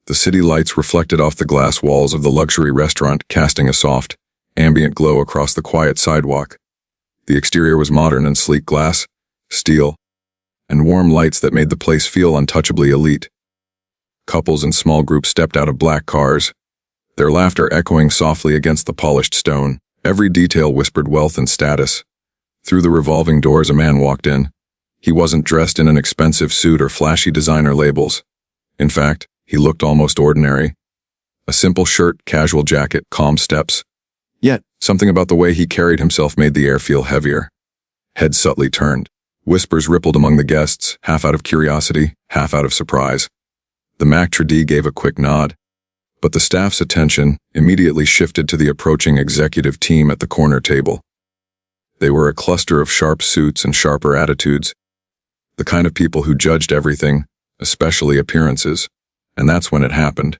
The city lights reflected off the glass walls of the luxury restaurant, casting a soft, ambient glow across the quiet sidewalk. The exterior was modern and sleek glass, steel, and warm lights that made the place feel untouchably elite. Couples and small groups stepped out of black cars, their laughter echoing softly against the polished stone. Every detail whispered wealth and status. Through the revolving doors, a man walked in. He wasn't dressed in an expensive suit or flashy designer labels. In fact, he looked almost ordinary. A simple shirt, casual jacket, calm steps. Yet, something about the way he carried himself made the air feel heavier. Heads subtly turned. Whispers rippled among the guests, half out of curiosity, half out of surprise. The maitre d' gave a quick nod. But the staff's attention immediately shifted to the approaching executive team at the corner table. They were a cluster of sharp suits and sharper attitudes, the kind of people who judged everything, especially appearances. And that's when it happened.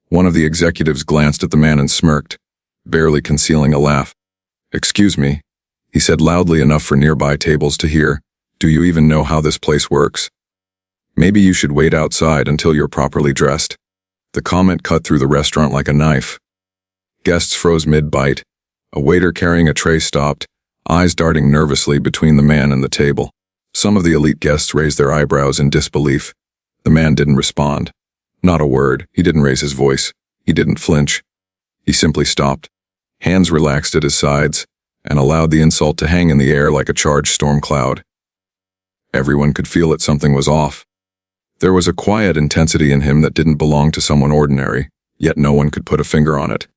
One of the executives glanced at the man and smirked, barely concealing a laugh. "Excuse me," he said loudly enough for nearby tables to hear. "Do you even know how this place works? Maybe you should wait outside until you're properly dressed." The comment cut through the restaurant like a knife. Guests froze mid-bite. A waiter carrying a tray stopped, eyes darting nervously between the man and the table. Some of the elite guests raised their eyebrows in disbelief. The man didn't respond. Not a word. He didn't raise his voice. He didn't flinch. He simply stopped. Hands relaxed at his sides, and allowed the insult to hang in the air like a charged storm cloud. Everyone could feel that something was off. There was a quiet intensity in him that didn't belong to someone ordinary, yet no one could put a finger on it.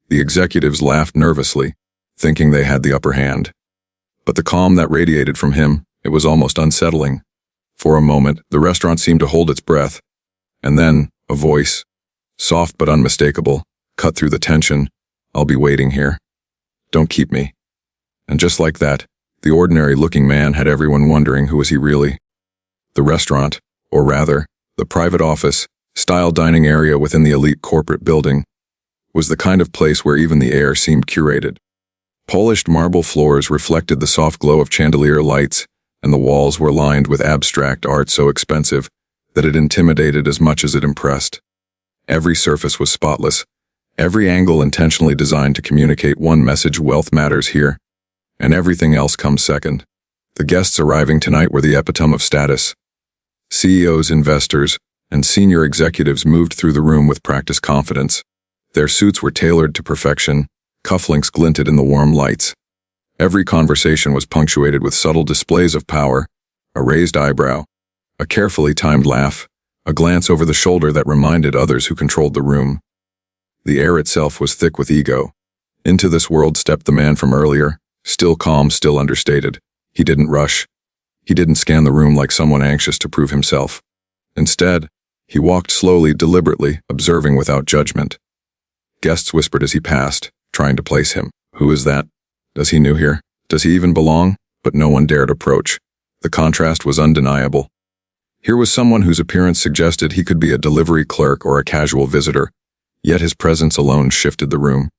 The executives laughed nervously, thinking they had the upper hand. But the calm that radiated from him, it was almost unsettling. For a moment, the restaurant seemed to hold its breath. And then, a voice, soft but unmistakable, cut through the tension. "I'll be waiting here. Don't keep me." And just like that, the ordinary-looking man had everyone wondering who was he really. The restaurant, or rather, the private office-style dining area within the elite corporate building, was the kind of place where even the air seemed curated. Polished marble floors reflected the soft glow of chandelier lights, and the walls were lined with abstract art so expensive that it intimidated as much as it impressed. Every surface was spotless, every angle intentionally designed to communicate one message: wealth matters here, and everything else comes second. The guests arriving tonight were the epitome of status. CEOs, investors, and senior executives moved through the room with practiced confidence. Their suits were tailored to perfection, cufflinks glinted in the warm lights. Every conversation was punctuated with subtle displays of power, a raised eyebrow, a carefully timed laugh, a glance over the shoulder that reminded others who controlled the room. The air itself was thick with ego. Into this world stepped the man from earlier, still calm, still understated. He didn't rush. He didn't scan the room like someone anxious to prove himself. Instead, he walked slowly, deliberately, observing without judgment. Guests whispered as he passed, trying to place him. Who is that? Does he new here? Does he even belong? But no one dared approach. The contrast was undeniable. Here was someone whose appearance suggested he could be a delivery clerk or a casual visitor, yet his presence alone shifted the room.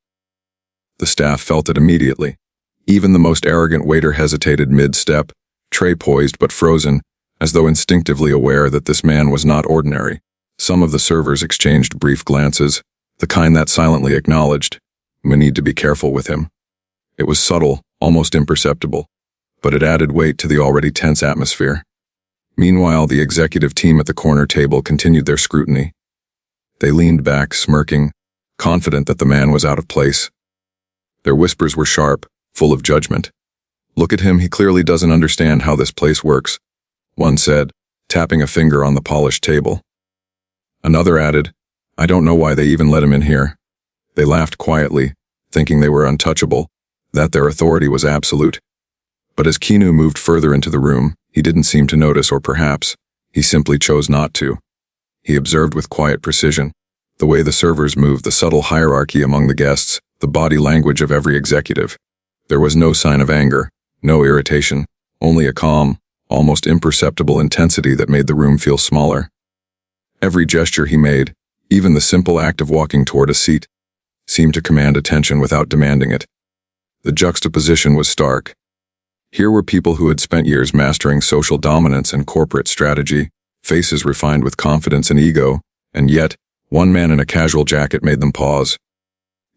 The staff felt it immediately. Even the most arrogant waiter hesitated mid-step, tray poised but frozen, as though instinctively aware that this man was not ordinary. Some of the servers exchanged brief glances, the kind that silently acknowledged, "We need to be careful with him." It was subtle, almost imperceptible, but it added weight to the already tense atmosphere. Meanwhile, the executive team at the corner table continued their scrutiny. They leaned back, smirking, confident that the man was out of place. Their whispers were sharp, full of judgment. "Look at him, he clearly doesn't understand how this place works," one said, tapping a finger on the polished table. Another added, "I don't know why they even let him in here." They laughed quietly, thinking they were untouchable, that their authority was absolute. But as Keanu moved further into the room, he didn't seem to notice, or perhaps, he simply chose not to. He observed with quiet precision the way the servers moved, the subtle hierarchy among the guests, the body language of every executive. There was no sign of anger, no irritation, only a calm, almost imperceptible intensity that made the room feel smaller. Every gesture he made, even the simple act of walking toward a seat, seemed to command attention without demanding it. The juxtaposition was stark. Here were people who had spent years mastering social dominance and corporate strategy, faces refined with confidence and ego, and yet, One man in a casual jacket made them pause.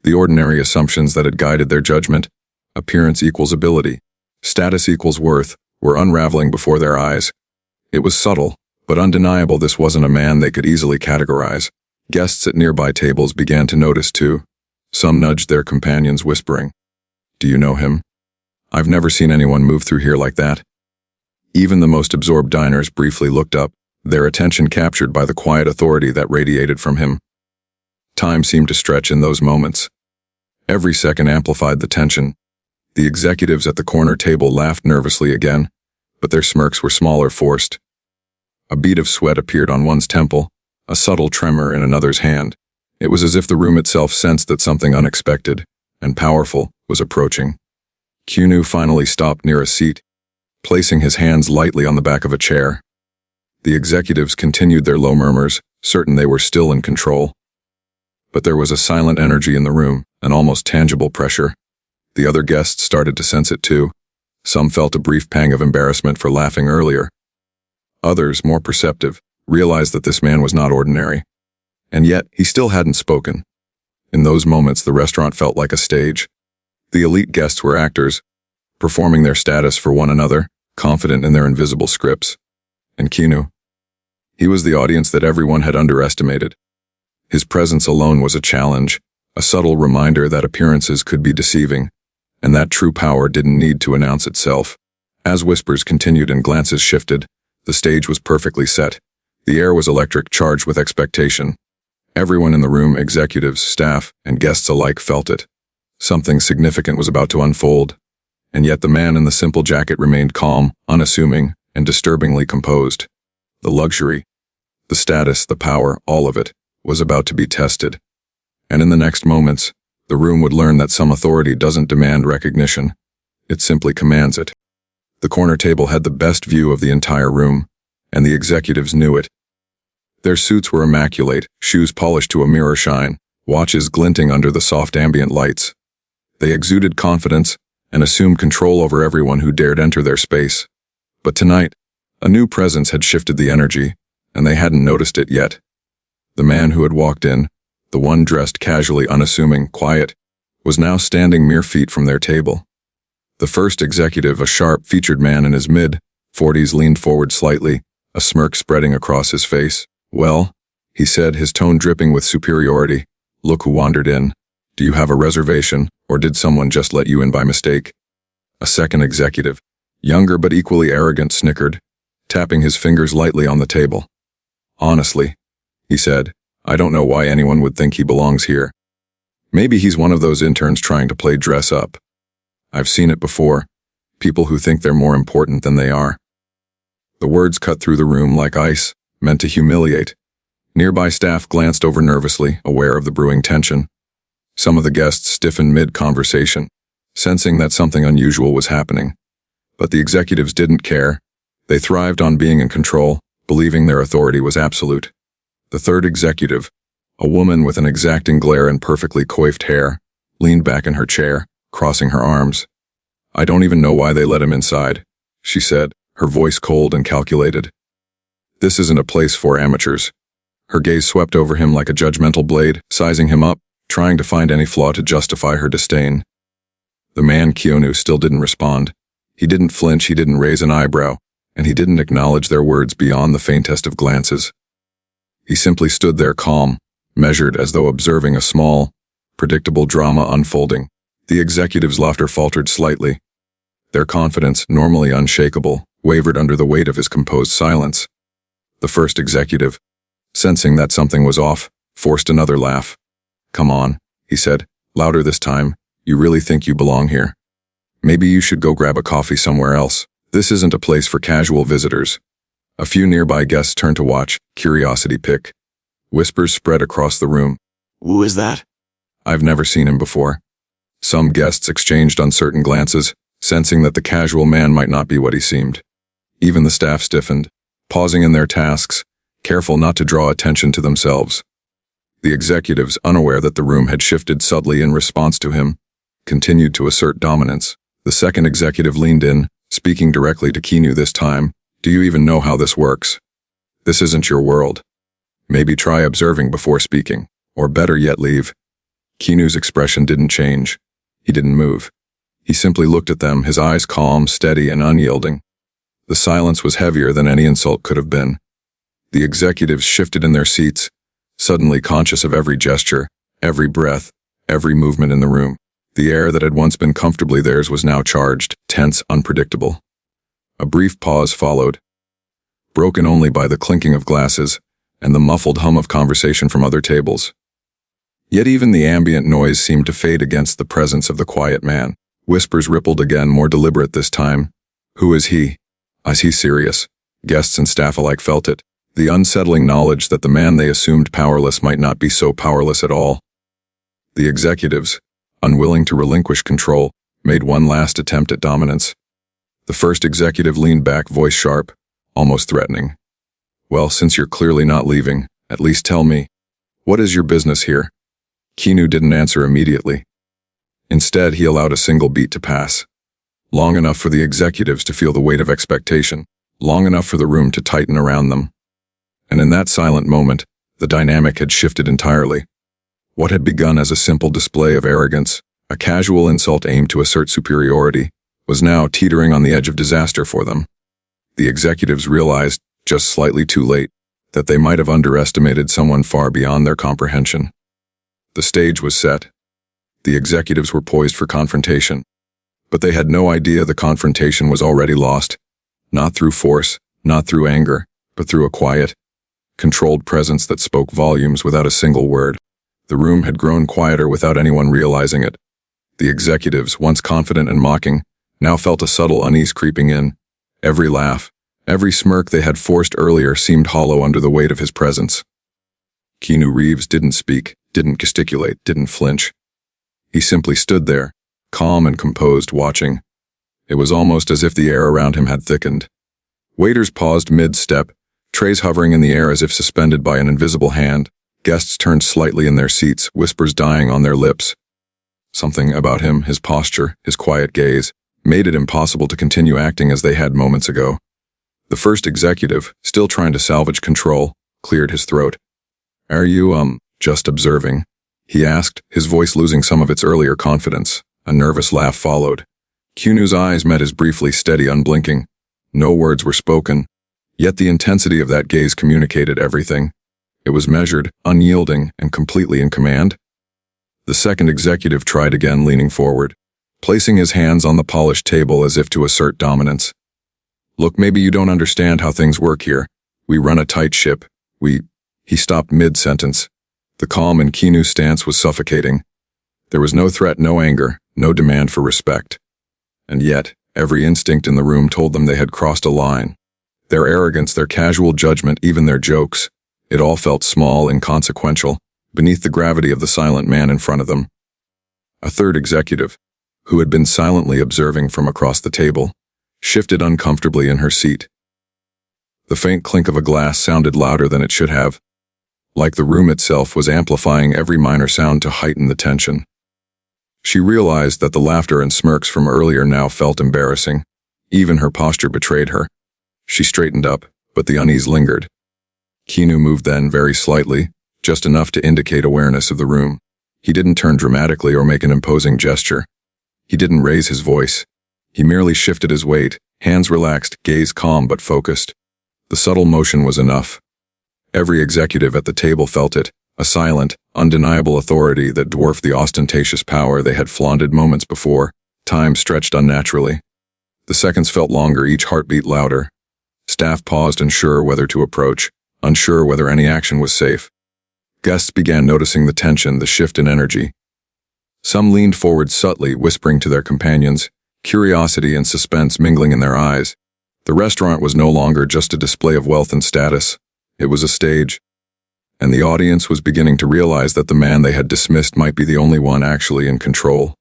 The ordinary assumptions that had guided their judgment, appearance equals ability, status equals worth, were unraveling before their eyes. It was subtle, but undeniable this wasn't a man they could easily categorize. Guests at nearby tables began to notice too. Some nudged their companions, whispering, "Do you know him? I've never seen anyone move through here like that." Even the most absorbed diners briefly looked up, their attention captured by the quiet authority that radiated from him. Time seemed to stretch in those moments. Every second amplified the tension. The executives at the corner table laughed nervously again, but their smirks were small or forced. A bead of sweat appeared on one's temple, a subtle tremor in another's hand. It was as if the room itself sensed that something unexpected and powerful was approaching. Kyunu finally stopped near a seat, placing his hands lightly on the back of a chair. The executives continued their low murmurs, certain they were still in control. But there was a silent energy in the room, an almost tangible pressure. The other guests started to sense it too. Some felt a brief pang of embarrassment for laughing earlier. Others, more perceptive, realized that this man was not ordinary. And yet, he still hadn't spoken. In those moments, the restaurant felt like a stage. The elite guests were actors, performing their status for one another, confident in their invisible scripts. And Kyunu, he was the audience that everyone had underestimated. His presence alone was a challenge, a subtle reminder that appearances could be deceiving, and that true power didn't need to announce itself. As whispers continued and glances shifted, the stage was perfectly set. The air was electric, charged with expectation. Everyone in the room, executives, staff, and guests alike, felt it. Something significant was about to unfold, and yet the man in the simple jacket remained calm, unassuming, and disturbingly composed. The luxury, the status, the power, all of it, was about to be tested. And in the next moments, the room would learn that some authority doesn't demand recognition. It simply commands it. The corner table had the best view of the entire room, and the executives knew it. Their suits were immaculate, shoes polished to a mirror shine, watches glinting under the soft ambient lights. They exuded confidence and assumed control over everyone who dared enter their space. But tonight, a new presence had shifted the energy, and they hadn't noticed it yet. The man who had walked in, the one dressed casually, unassuming, quiet, was now standing mere feet from their table. The first executive, a sharp-featured man in his mid-40s, leaned forward slightly, a smirk spreading across his face. "Well," he said, his tone dripping with superiority, "look who wandered in. Do you have a reservation, or did someone just let you in by mistake?" A second executive, younger but equally arrogant, snickered, tapping his fingers lightly on the table. "Honestly," he said, "I don't know why anyone would think he belongs here. Maybe he's one of those interns trying to play dress up. I've seen it before, people who think they're more important than they are." The words cut through the room like ice, meant to humiliate. Nearby staff glanced over nervously, aware of the brewing tension. Some of the guests stiffened mid-conversation, sensing that something unusual was happening. But the executives didn't care. They thrived on being in control, believing their authority was absolute. The third executive, a woman with an exacting glare and perfectly coiffed hair, leaned back in her chair, crossing her arms. "I don't even know why they let him inside," she said, her voice cold and calculated. "This isn't a place for amateurs." Her gaze swept over him like a judgmental blade, sizing him up, trying to find any flaw to justify her disdain. The man, Kyunu, still didn't respond. He didn't flinch, he didn't raise an eyebrow, and he didn't acknowledge their words beyond the faintest of glances. He simply stood there calm, measured, as though observing a small, predictable drama unfolding. The executives' laughter faltered slightly. Their confidence, normally unshakable, wavered under the weight of his composed silence. The first executive, sensing that something was off, forced another laugh. "Come on," he said, louder this time, "you really think you belong here? Maybe you should go grab a coffee somewhere else. This isn't a place for casual visitors." A few nearby guests turned to watch, curiosity pick. Whispers spread across the room. "Who is that?" "I've never seen him before." Some guests exchanged uncertain glances, sensing that the casual man might not be what he seemed. Even the staff stiffened, pausing in their tasks, careful not to draw attention to themselves. The executives, unaware that the room had shifted subtly in response to him, continued to assert dominance. The second executive leaned in, speaking directly to Kyunu this time. "Do you even know how this works? This isn't your world. Maybe try observing before speaking, or better yet leave. Kinu's expression didn't change. He didn't move. He simply looked at them, his eyes calm, steady, and unyielding. The silence was heavier than any insult could have been. The executives shifted in their seats, suddenly conscious of every gesture, every breath, every movement in the room. The air that had once been comfortably theirs was now charged, tense, unpredictable. A brief pause followed, broken only by the clinking of glasses and the muffled hum of conversation from other tables. Yet even the ambient noise seemed to fade against the presence of the quiet man. Whispers rippled again, more deliberate this time. Who is he? Is he serious? Guests and staff alike felt it. The unsettling knowledge that the man they assumed powerless might not be so powerless at all. The executives, unwilling to relinquish control, made one last attempt at dominance. The first executive leaned back, voice sharp, almost threatening. Well, since you're clearly not leaving, at least tell me, what is your business here? Kinu didn't answer immediately. Instead, he allowed a single beat to pass. Long enough for the executives to feel the weight of expectation, long enough for the room to tighten around them. And in that silent moment, the dynamic had shifted entirely. What had begun as a simple display of arrogance, a casual insult aimed to assert superiority, was now teetering on the edge of disaster for them. The executives realized, just slightly too late, that they might have underestimated someone far beyond their comprehension. The stage was set. The executives were poised for confrontation. But they had no idea the confrontation was already lost. Not through force, not through anger, but through a quiet, controlled presence that spoke volumes without a single word. The room had grown quieter without anyone realizing it. The executives, once confident and mocking, now felt a subtle unease creeping in. Every laugh, every smirk they had forced earlier seemed hollow under the weight of his presence. Keanu Reeves didn't speak, didn't gesticulate, didn't flinch. He simply stood there, calm and composed, watching. It was almost as if the air around him had thickened. Waiters paused mid-step, trays hovering in the air as if suspended by an invisible hand. Guests turned slightly in their seats, whispers dying on their lips. Something about him, his posture, his quiet gaze, made it impossible to continue acting as they had moments ago. The first executive, still trying to salvage control, cleared his throat. Are you, just observing? He asked, his voice losing some of its earlier confidence. A nervous laugh followed. Kunu's eyes met his briefly, steady, unblinking. No words were spoken, yet the intensity of that gaze communicated everything. It was measured, unyielding, and completely in command. The second executive tried again, leaning forward, placing his hands on the polished table as if to assert dominance. Look, maybe you don't understand how things work here. We run a tight ship. He stopped mid-sentence. The calm in Kinu's stance was suffocating. There was no threat, no anger, no demand for respect. And yet, every instinct in the room told them they had crossed a line. Their arrogance, their casual judgment, even their jokes, it all felt small, inconsequential, beneath the gravity of the silent man in front of them. A third executive, who had been silently observing from across the table, shifted uncomfortably in her seat. The faint clink of a glass sounded louder than it should have, like the room itself was amplifying every minor sound to heighten the tension. She realized that the laughter and smirks from earlier now felt embarrassing. Even her posture betrayed her. She straightened up, but the unease lingered. Kinu moved then, very slightly, just enough to indicate awareness of the room. He didn't turn dramatically or make an imposing gesture. He didn't raise his voice. He merely shifted his weight, hands relaxed, gaze calm but focused. The subtle motion was enough. Every executive at the table felt it, a silent, undeniable authority that dwarfed the ostentatious power they had flaunted moments before. Time stretched unnaturally. The seconds felt longer, each heartbeat louder. Staff paused, unsure whether to approach, unsure whether any action was safe. Guests began noticing the tension, the shift in energy. Some leaned forward subtly, whispering to their companions, curiosity and suspense mingling in their eyes. The restaurant was no longer just a display of wealth and status. It was a stage. And the audience was beginning to realize that the man they had dismissed might be the only one actually in control.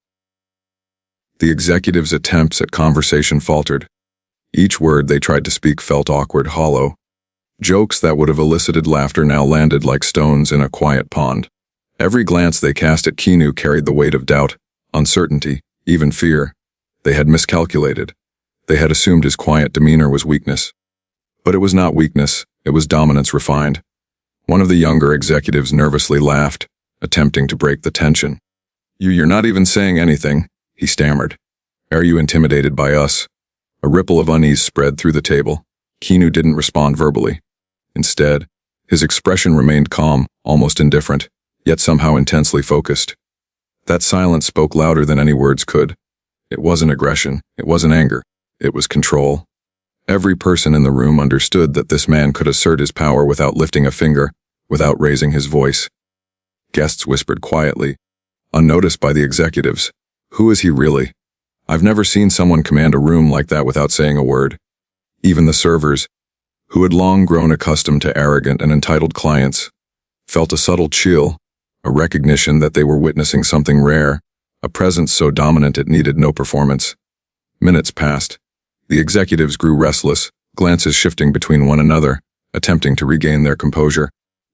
The executives' attempts at conversation faltered. Each word they tried to speak felt awkward, hollow. Jokes that would have elicited laughter now landed like stones in a quiet pond. Every glance they cast at Kinu carried the weight of doubt, uncertainty, even fear. They had miscalculated. They had assumed his quiet demeanor was weakness. But it was not weakness, it was dominance refined. One of the younger executives nervously laughed, attempting to break the tension. You're not even saying anything," he stammered. "Are you intimidated by us?" A ripple of unease spread through the table. Keanu didn't respond verbally. Instead, his expression remained calm, almost indifferent, yet somehow intensely focused. That silence spoke louder than any words could. It wasn't aggression, it wasn't anger, it was control. Every person in the room understood that this man could assert his power without lifting a finger, without raising his voice. Guests whispered quietly, unnoticed by the executives. "Who is he really? I've never seen someone command a room like that without saying a word." Even the servers, who had long grown accustomed to arrogant and entitled clients, felt a subtle chill, a recognition that they were witnessing something rare, a presence so dominant it needed no performance. Minutes passed. The executives grew restless, glances shifting between one another, attempting to regain their composure.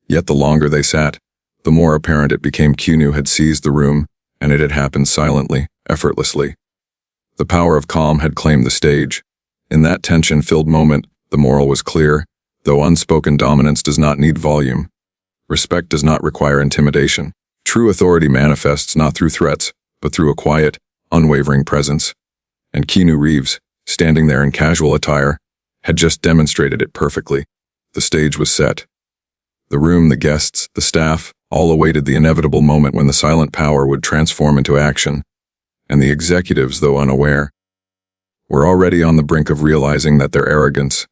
Yet the longer they sat, the more apparent it became Keanu had seized the room, and it had happened silently, effortlessly. The power of calm had claimed the stage. In that tension-filled moment, the moral was clear, though unspoken dominance does not need volume. Respect does not require intimidation. True authority manifests not through threats, but through a quiet, unwavering presence. And Keanu Reeves, standing there in casual attire, had just demonstrated it perfectly. The stage was set. The room, the guests, the staff, all awaited the inevitable moment when the silent power would transform into action. And the executives, though unaware, were already on the brink of realizing that their arrogance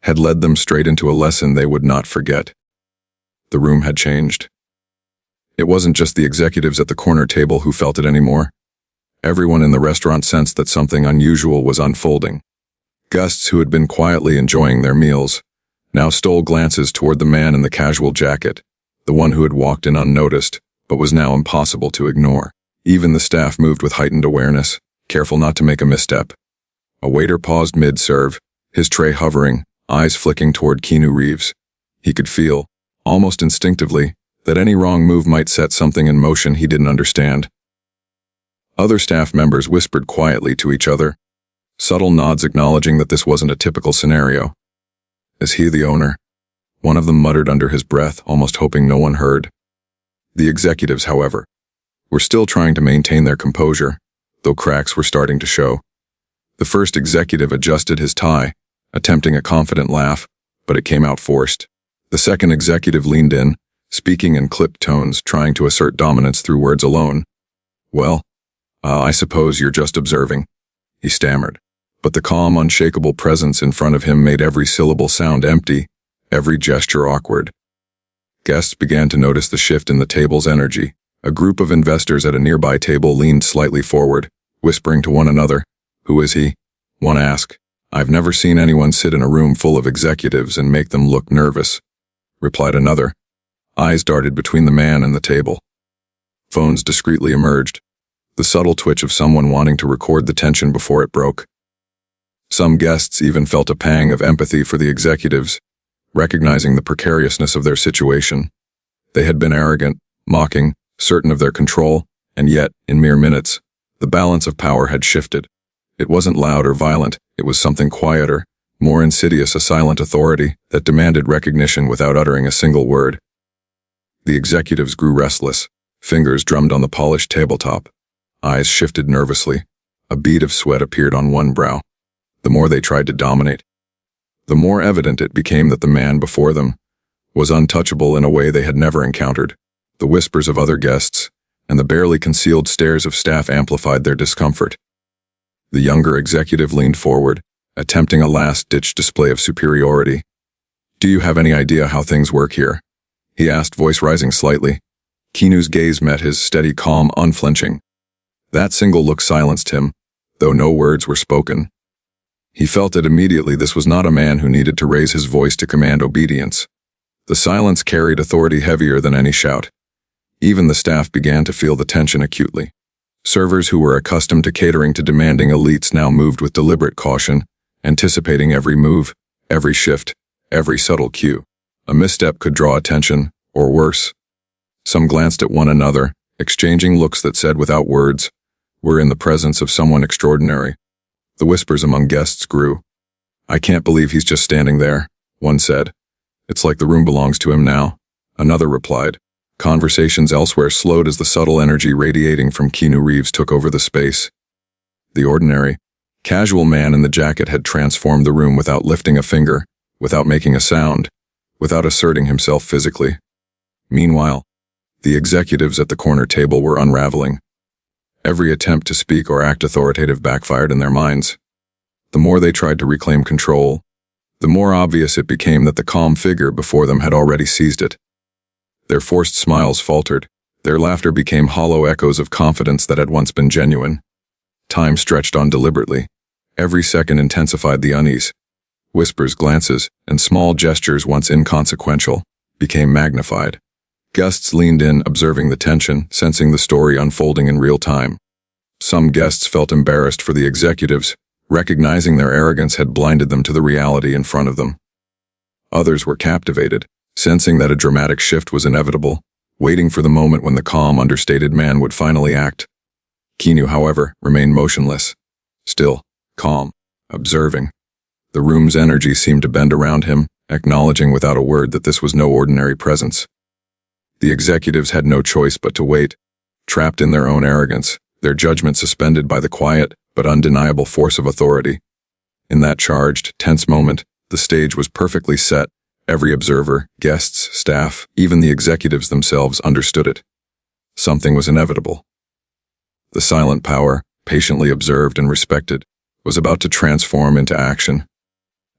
had led them straight into a lesson they would not forget. The room had changed. It wasn't just the executives at the corner table who felt it anymore. Everyone in the restaurant sensed that something unusual was unfolding. Guests who had been quietly enjoying their meals now stole glances toward the man in the casual jacket, the one who had walked in unnoticed, but was now impossible to ignore. Even the staff moved with heightened awareness, careful not to make a misstep. A waiter paused mid-serve, his tray hovering, eyes flicking toward Keanu Reeves. He could feel, almost instinctively, that any wrong move might set something in motion he didn't understand. Other staff members whispered quietly to each other, subtle nods acknowledging that this wasn't a typical scenario. "Is he the owner?" One of them muttered under his breath, almost hoping no one heard. The executives, however, were still trying to maintain their composure, though cracks were starting to show. The first executive adjusted his tie, attempting a confident laugh, but it came out forced. The second executive leaned in, speaking in clipped tones, trying to assert dominance through words alone. "Well, I suppose you're just observing," he stammered. But the calm, unshakable presence in front of him made every syllable sound empty, every gesture awkward. Guests began to notice the shift in the table's energy. A group of investors at a nearby table leaned slightly forward, whispering to one another. "Who is he?" one asked. "I've never seen anyone sit in a room full of executives and make them look nervous," replied another. Eyes darted between the man and the table. Phones discreetly emerged, the subtle twitch of someone wanting to record the tension before it broke. Some guests even felt a pang of empathy for the executives, recognizing the precariousness of their situation. They had been arrogant, mocking, certain of their control, and yet, in mere minutes, the balance of power had shifted. It wasn't loud or violent, it was something quieter, more insidious, a silent authority that demanded recognition without uttering a single word. The executives grew restless, fingers drummed on the polished tabletop. Eyes shifted nervously. A bead of sweat appeared on one brow. The more they tried to dominate, the more evident it became that the man before them was untouchable in a way they had never encountered. The whispers of other guests and the barely concealed stares of staff amplified their discomfort. The younger executive leaned forward, attempting a last-ditch display of superiority. "Do you have any idea how things work here?" he asked, voice rising slightly. Keanu's gaze met his, steady, calm, unflinching. That single look silenced him, though no words were spoken. He felt it immediately. This was not a man who needed to raise his voice to command obedience. The silence carried authority heavier than any shout. Even the staff began to feel the tension acutely. Servers who were accustomed to catering to demanding elites now moved with deliberate caution, anticipating every move, every shift, every subtle cue. A misstep could draw attention, or worse. Some glanced at one another, exchanging looks that said without words, "We're in the presence of someone extraordinary." The whispers among guests grew. "I can't believe he's just standing there," one said. "It's like the room belongs to him now." Another replied. Conversations elsewhere slowed as the subtle energy radiating from Keanu Reeves took over the space. The ordinary, casual man in the jacket had transformed the room without lifting a finger, without making a sound, without asserting himself physically. Meanwhile, the executives at the corner table were unraveling. Every attempt to speak or act authoritative backfired in their minds. The more they tried to reclaim control, the more obvious it became that the calm figure before them had already seized it. Their forced smiles faltered. Their laughter became hollow echoes of confidence that had once been genuine. Time stretched on deliberately. Every second intensified the unease. Whispers, glances, and small gestures once inconsequential became magnified. Guests leaned in, observing the tension, sensing the story unfolding in real time. Some guests felt embarrassed for the executives, recognizing their arrogance had blinded them to the reality in front of them. Others were captivated, sensing that a dramatic shift was inevitable, waiting for the moment when the calm, understated man would finally act. Keanu, however, remained motionless, still, calm, observing. The room's energy seemed to bend around him, acknowledging without a word that this was no ordinary presence. The executives had no choice but to wait, trapped in their own arrogance, their judgment suspended by the quiet but undeniable force of authority. In that charged, tense moment, the stage was perfectly set. Every observer, guests, staff, even the executives themselves understood it. Something was inevitable. The silent power, patiently observed and respected, was about to transform into action.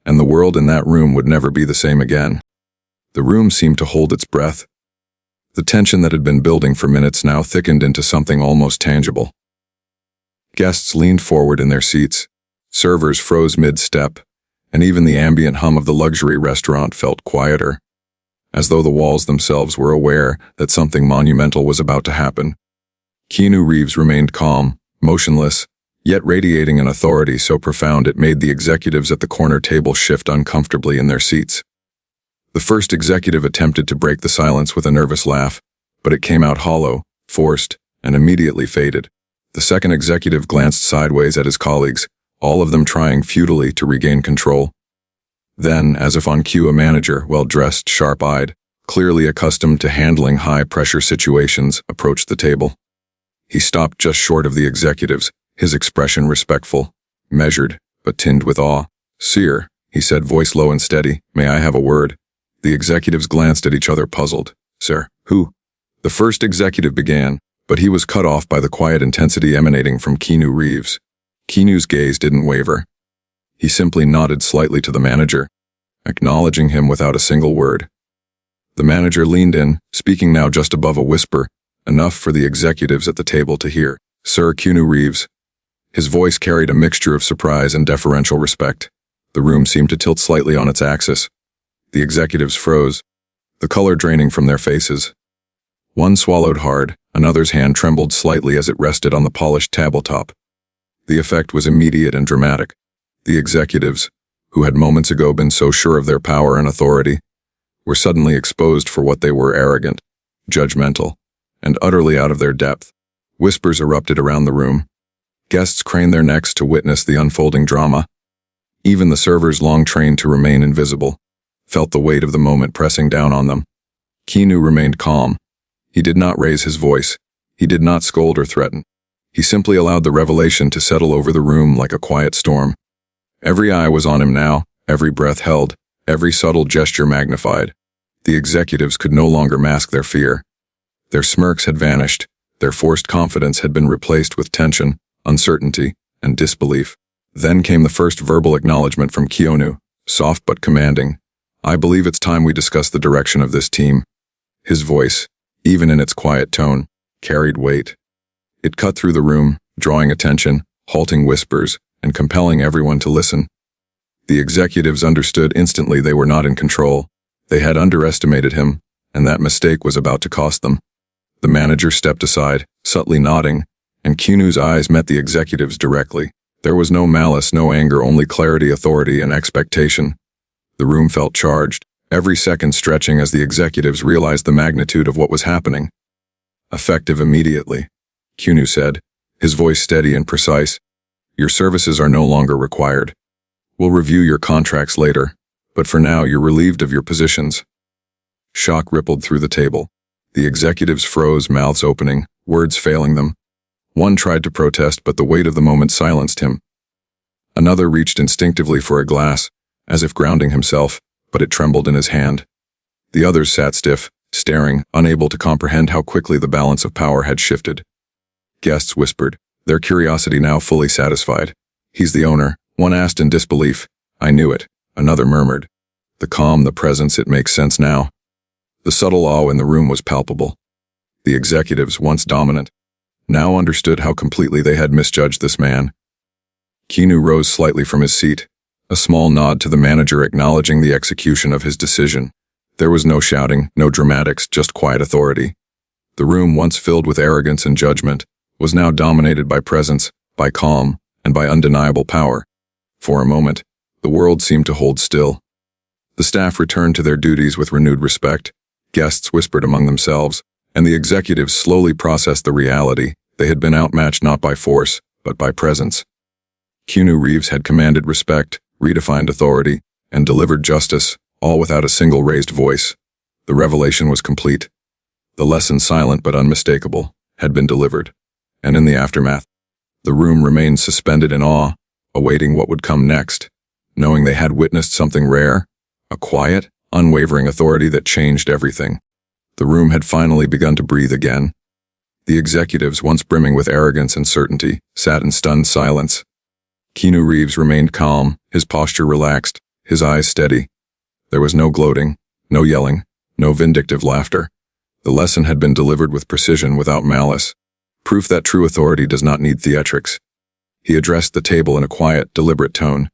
And the world in that room would never be the same again. The room seemed to hold its breath. The tension that had been building for minutes now thickened into something almost tangible. Guests leaned forward in their seats. Servers froze mid-step, and even the ambient hum of the luxury restaurant felt quieter, as though the walls themselves were aware that something monumental was about to happen. Keanu Reeves remained calm, motionless, yet radiating an authority so profound it made the executives at the corner table shift uncomfortably in their seats. The first executive attempted to break the silence with a nervous laugh, but it came out hollow, forced, and immediately faded. The second executive glanced sideways at his colleagues, all of them trying futilely to regain control. Then, as if on cue, a manager, well-dressed, sharp-eyed, clearly accustomed to handling high-pressure situations, approached the table. He stopped just short of the executives, his expression respectful, measured, but tinged with awe. "Sir," he said, voice low and steady, "may I have a word?" The executives glanced at each other, puzzled. "Sir, who?" The first executive began, but he was cut off by the quiet intensity emanating from Keanu Reeves. Keanu's gaze didn't waver. He simply nodded slightly to the manager, acknowledging him without a single word. The manager leaned in, speaking now just above a whisper, enough for the executives at the table to hear. "Sir Keanu Reeves." His voice carried a mixture of surprise and deferential respect. The room seemed to tilt slightly on its axis. The executives froze, the color draining from their faces. One swallowed hard, another's hand trembled slightly as it rested on the polished tabletop. The effect was immediate and dramatic. The executives, who had moments ago been so sure of their power and authority, were suddenly exposed for what they were: arrogant, judgmental, and utterly out of their depth. Whispers erupted around the room. Guests craned their necks to witness the unfolding drama. Even the servers, long trained to remain invisible, felt the weight of the moment pressing down on them. Keanu remained calm. He did not raise his voice. He did not scold or threaten. He simply allowed the revelation to settle over the room like a quiet storm. Every eye was on him now, every breath held, every subtle gesture magnified. The executives could no longer mask their fear. Their smirks had vanished. Their forced confidence had been replaced with tension, uncertainty, and disbelief. Then came the first verbal acknowledgement from Keanu, soft but commanding. "I believe it's time we discuss the direction of this team." His voice, even in its quiet tone, carried weight. It cut through the room, drawing attention, halting whispers, and compelling everyone to listen. The executives understood instantly they were not in control. They had underestimated him, and that mistake was about to cost them. The manager stepped aside, subtly nodding, and Keanu's eyes met the executives directly. There was no malice, no anger, only clarity, authority, and expectation. The room felt charged, every second stretching as the executives realized the magnitude of what was happening. "Effective immediately," Keanu said, his voice steady and precise. "Your services are no longer required. We'll review your contracts later, but for now you're relieved of your positions." Shock rippled through the table. The executives froze, mouths opening, words failing them. One tried to protest, but the weight of the moment silenced him. Another reached instinctively for a glass, as if grounding himself, but it trembled in his hand. The others sat stiff, staring, unable to comprehend how quickly the balance of power had shifted. Guests whispered, their curiosity now fully satisfied. "He's the owner," one asked in disbelief. "I knew it," another murmured. The calm, the presence, it makes sense now. The subtle awe in the room was palpable. The executives, once dominant, now understood how completely they had misjudged this man. Keanu rose slightly from his seat, a small nod to the manager acknowledging the execution of his decision. There was no shouting, no dramatics, just quiet authority. The room, once filled with arrogance and judgment, was now dominated by presence, by calm, and by undeniable power. For a moment, the world seemed to hold still. The staff returned to their duties with renewed respect. Guests whispered among themselves, and the executives slowly processed the reality. They had been outmatched not by force, but by presence. Keanu Reeves had commanded respect, redefined authority, and delivered justice, all without a single raised voice. The revelation was complete. The lesson, silent but unmistakable, had been delivered. And in the aftermath, the room remained suspended in awe, awaiting what would come next, knowing they had witnessed something rare, a quiet, unwavering authority that changed everything. The room had finally begun to breathe again. The executives, once brimming with arrogance and certainty, sat in stunned silence. Keanu Reeves remained calm, his posture relaxed, his eyes steady. There was no gloating, no yelling, no vindictive laughter. The lesson had been delivered with precision, without malice. Proof that true authority does not need theatrics. He addressed the table in a quiet, deliberate tone.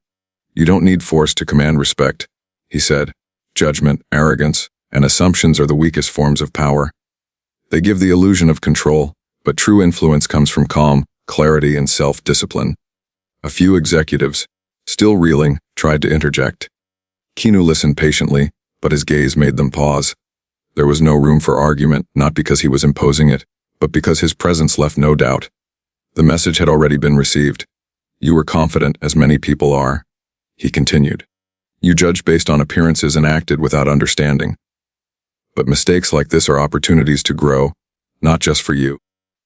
"You don't need force to command respect," he said. "Judgment, arrogance, and assumptions are the weakest forms of power. They give the illusion of control, but true influence comes from calm, clarity, and self-discipline." A few executives, still reeling, tried to interject. Keanu listened patiently, but his gaze made them pause. There was no room for argument, not because he was imposing it, but because his presence left no doubt. The message had already been received. "You were confident, as many people are," he continued. "You judged based on appearances and acted without understanding. But mistakes like this are opportunities to grow, not just for you,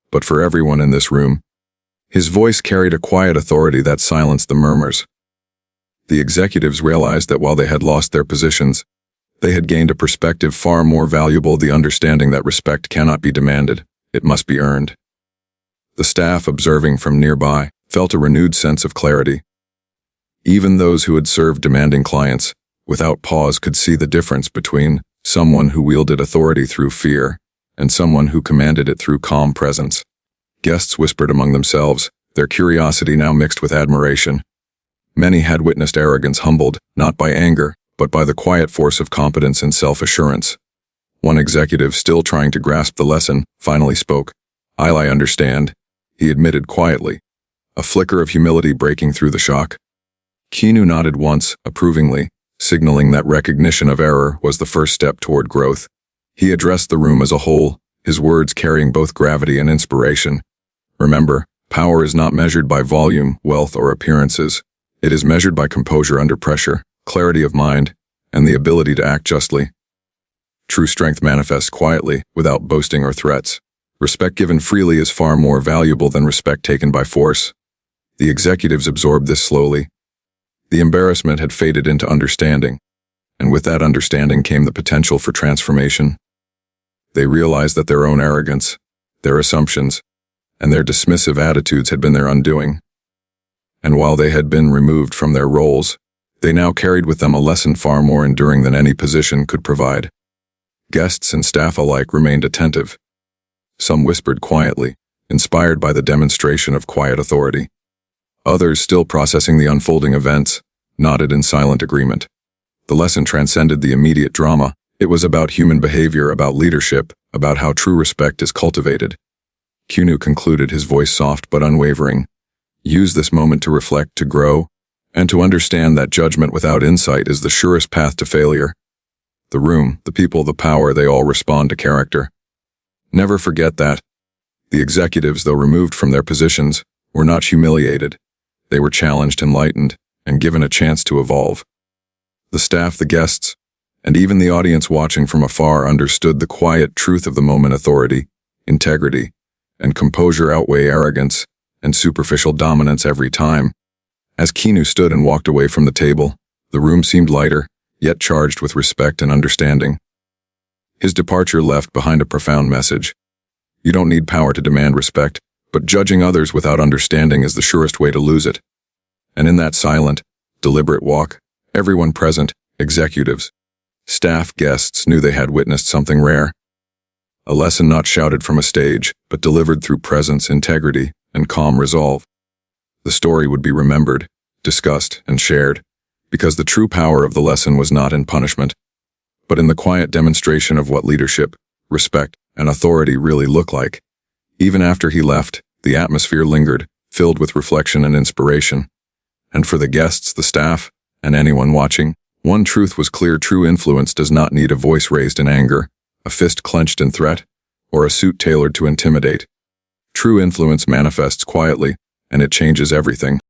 but for everyone in this room." His voice carried a quiet authority that silenced the murmurs. The executives realized that while they had lost their positions, they had gained a perspective far more valuable, the understanding that respect cannot be demanded, it must be earned. The staff, observing from nearby, felt a renewed sense of clarity. Even those who had served demanding clients, without pause, could see the difference between someone who wielded authority through fear and someone who commanded it through calm presence. Guests whispered among themselves, their curiosity now mixed with admiration. Many had witnessed arrogance humbled, not by anger, but by the quiet force of competence and self-assurance. One executive, still trying to grasp the lesson, finally spoke. I understand," he admitted quietly, a flicker of humility breaking through the shock. Keanu nodded once, approvingly, signaling that recognition of error was the first step toward growth. He addressed the room as a whole, his words carrying both gravity and inspiration. "Remember, power is not measured by volume, wealth, or appearances. It is measured by composure under pressure, clarity of mind, and the ability to act justly. True strength manifests quietly, without boasting or threats. Respect given freely is far more valuable than respect taken by force." The executives absorbed this slowly. The embarrassment had faded into understanding, and with that understanding came the potential for transformation. They realized that their own arrogance, their assumptions, and their dismissive attitudes had been their undoing. And while they had been removed from their roles, they now carried with them a lesson far more enduring than any position could provide. Guests and staff alike remained attentive. Some whispered quietly, inspired by the demonstration of quiet authority. Others, still processing the unfolding events, nodded in silent agreement. The lesson transcended the immediate drama. It was about human behavior, about leadership, about how true respect is cultivated. Keanu concluded, his voice soft but unwavering. "Use this moment to reflect, to grow, and to understand that judgment without insight is the surest path to failure." The room, the people, the power, they all respond to character. Never forget that. The executives, though removed from their positions, were not humiliated. They were challenged, enlightened, and given a chance to evolve. The staff, the guests, And even the audience watching from afar understood the quiet truth of the moment: authority, integrity, and composure outweigh arrogance and superficial dominance every time. As Keanu stood and walked away from the table, the room seemed lighter, yet charged with respect and understanding. His departure left behind a profound message. You don't need power to demand respect, but judging others without understanding is the surest way to lose it. And in that silent, deliberate walk, everyone present, executives, staff, guests, knew they had witnessed something rare. A lesson not shouted from a stage, but delivered through presence, integrity, and calm resolve. The story would be remembered, discussed, and shared, because the true power of the lesson was not in punishment, but in the quiet demonstration of what leadership, respect, and authority really look like. Even after he left, the atmosphere lingered, filled with reflection and inspiration. And for the guests, the staff, and anyone watching, one truth was clear: true influence does not need a voice raised in anger, a fist clenched in threat, or a suit tailored to intimidate. True influence manifests quietly, and it changes everything.